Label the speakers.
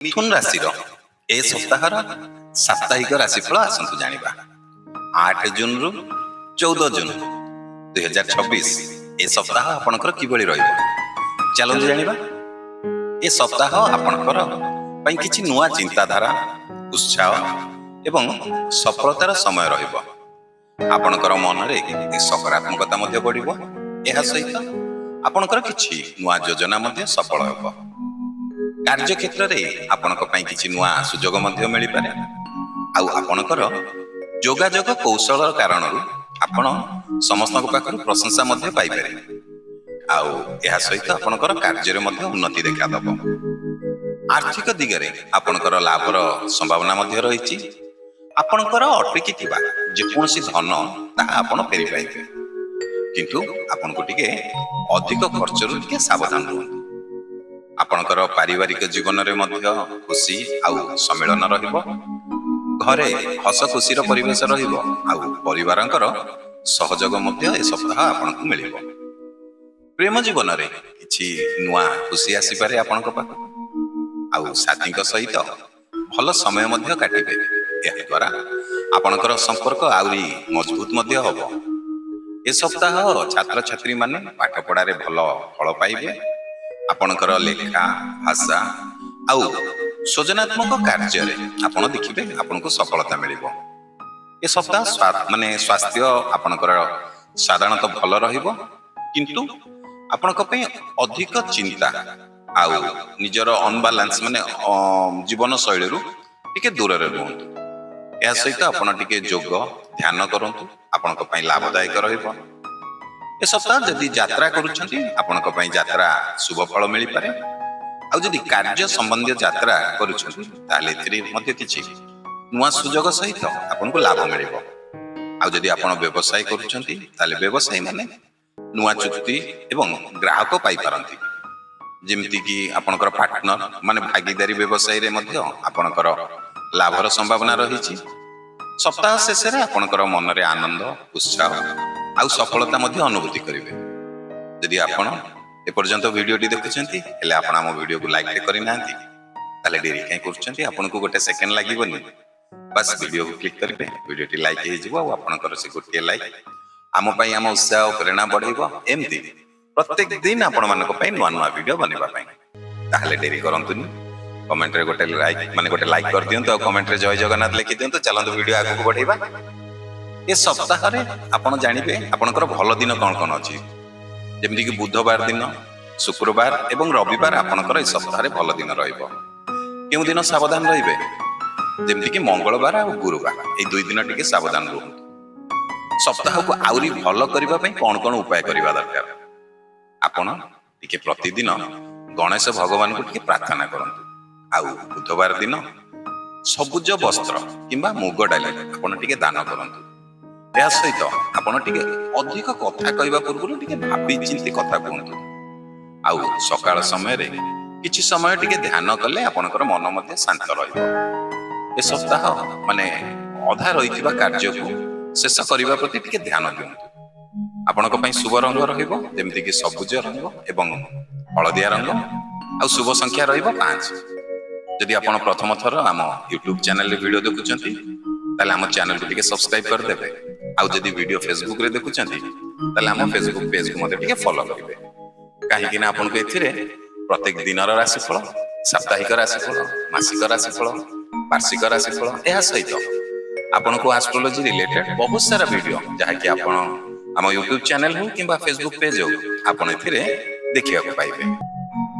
Speaker 1: मिथुन राशि ए सप्ताह साप्ताहिक राशिफल आसतु जानिबा 8 जून रु 14 जून 2026 ए सप्ताह आपणकर किबळी रहिबो चलନ୍ତୁ जानिबा। ए सप्ताह आपणकर पई किछि नुवा चिंताधारा उत्साह एवं सफलतार समय रहिबो। आपणकर मन रे सकारात्मकता मध्ये बढ़िबो। एहा सहित आपणकर किछि नुवा योजना मध्ये सफल हेबो। कार्य क्षेत्र रे आपणक पई किछि नुवा सुजोग मध्ये मिलि पारे। आउ आपणकर जोगाजोग कौशल कारण आपण समस्तक पाखर प्रशंसा मध्ये पाई पारे। आउ एहा सहित आपणकर कार्य रे मध्ये उन्नति देखा दबो। आर्थिक दिगरे आपणकर लाभर संभावना मध्ये रहिछि। आपणकर अटकी थिबा जे कोनसी धन ता आपण फेरि पाइबे, किंतु आपनको टिके अधिक खर्च रु टिके सावधान रहନ୍ତୁ। आपणकर पारिवारिक जीवन रे मध्य खुशी आउ सम्मिलन रहिबो। घरे हस खुशीर परिवेश रहिबो। आउ परिवारंकर सहयोग मध्य ए सप्ताह आपनको मिलिबो। प्रेम जीवन रे किछि नुवा खुशी आसी पारे आपणक पाख। आउ साथीक सहित भल समय मध्य काटिबे। एहा द्वारा आपणकर संपर्क आउरी मजबूत मध्य होबो। ए सप्ताह छात्र छात्री माने पाठ पढ़ा रे भल फल पाइबे। आपणकर लेखा भाषा आउ सृजनात्मक कार्य रे आपण देखिबे आपनको सफलता मिलिबो। ए सप्ताह स्वास्थ्य आपणकर साधारणतः भल रहिबो, किंतु आपणक पे अधिक चिंता आउ निजर अनबालांस माने जीवन शैली रु टिके दूर रे रहंतु। या सहित आपण टिके योग ध्यान करंतु। आपणक पे लाभदायक रहिबो। ए सप्ताह जदि यात्रा करूछंती आपणक पई यात्रा शुभ फल मिलि पारे। आ जदि कार्य संबंधी यात्रा करूछंती ताले एथिरे मध्ये किछि नुवा सुजोग सहित आपनको लाभ मिलिबो। आ जदि आपण व्यवसाय करूछंती ताले व्यवसाय माने नुवा चुक्ति एवं ग्राहक पाई पारंती। जेमिति कि आपणकर पार्टनर माने भागीदारी व्यवसाय रे मध्ये आपणकर लाभर संभावना रहिछि। सप्ताह शेष रे आपणकर मन रे आनंद उत्साह आउ सफलता मध्ये अनुभूति करिवे। यदि आपण ए पर्यंत वीडियो टी देखुछंती हेले आपण हम वीडियो को लाइक करि नांती ताले डेरी काई करछंती आपनको गोटे सेकंड लागिबोनी। बस वीडियो को क्लिक करिवे, वीडियो टी लाइक हे जिवो। आपणकर से गोटे लाइक आम पई आम उत्साह और प्रेरणा बढ़ेबो। एमती प्रत्येक दिन आपण मानको पई नुवा नुवा वीडियो बनेबा पई ताले डेरी करंतुनी। कमेंट रे गोटे लाइक कर दियंतो। कमेंट रे जय जगन्नाथ लिखि दियंतो। चलंतो वीडियो आगु को बढ़ेबा। ए सप्ताह रे आपण जानिबे आपणकर भल दिन कोन कोन अछि। जेमति कि बुधवार दिन, शुक्रवार एवं रविवार आपणकर ए सप्ताह रे भल दिन रहइबो। केउ दिन सावधान रहिबे जेमति कि मंगलवार आ गुरुवार ए दुई दिन टिके सावधान रहंतु। सप्ताह को आउरी भल करिबा पई कोन कोन उपाय करिबा दरकार। आपण टिके प्रतिदिन गणेश भगवान को टिके प्रार्थना करंतु। आउ बुधवार दिन सबुज वस्त्र किंबा मुग डाली आपण टिके दान करंतु। या सहित आपण टिके अधिक कथा कहबा पूर्व टिके भाबी चिंती कथा कहंतु। आउ सकाळ समय रे किछि समय टिके ध्यान कले आपणकर मन मध्ये शांत रहइबो। ए सप्ताह माने अधा रहितबा कार्य को शेष करिबा प्रति टिके ध्यान दियंतु। आपणक पई शुभ रंग रहिबो जेमति कि सबुज रंग एवं हळदिया रंग। आउ शुभ संख्या रहिबो 5। यदि आपण प्रथम थर आम यूट्यूब चैनल रे वीडियो देखुचंती ताले आम चैनल को टिके सब्सक्राइब कर देबे। आउ जदि वीडियो फेसबुक रे देखुचंती ताले आम फेसबुक पेज को मते टिके फॉलो करिवे। काहे कि ना आपन को एथिरे प्रत्येक दिनर राशिफल, साप्ताहिक राशिफल, मासिक राशिफल, वार्षिक राशिफल एहा सहित आपन को एस्ट्रोलॉजी रिलेटेड बहुत सारा वीडियो जहा कि आपण आम यूट्यूब चैनल हो किंबा फेसबुक पेज हो आपन एथिरे देखिया को पाइबे।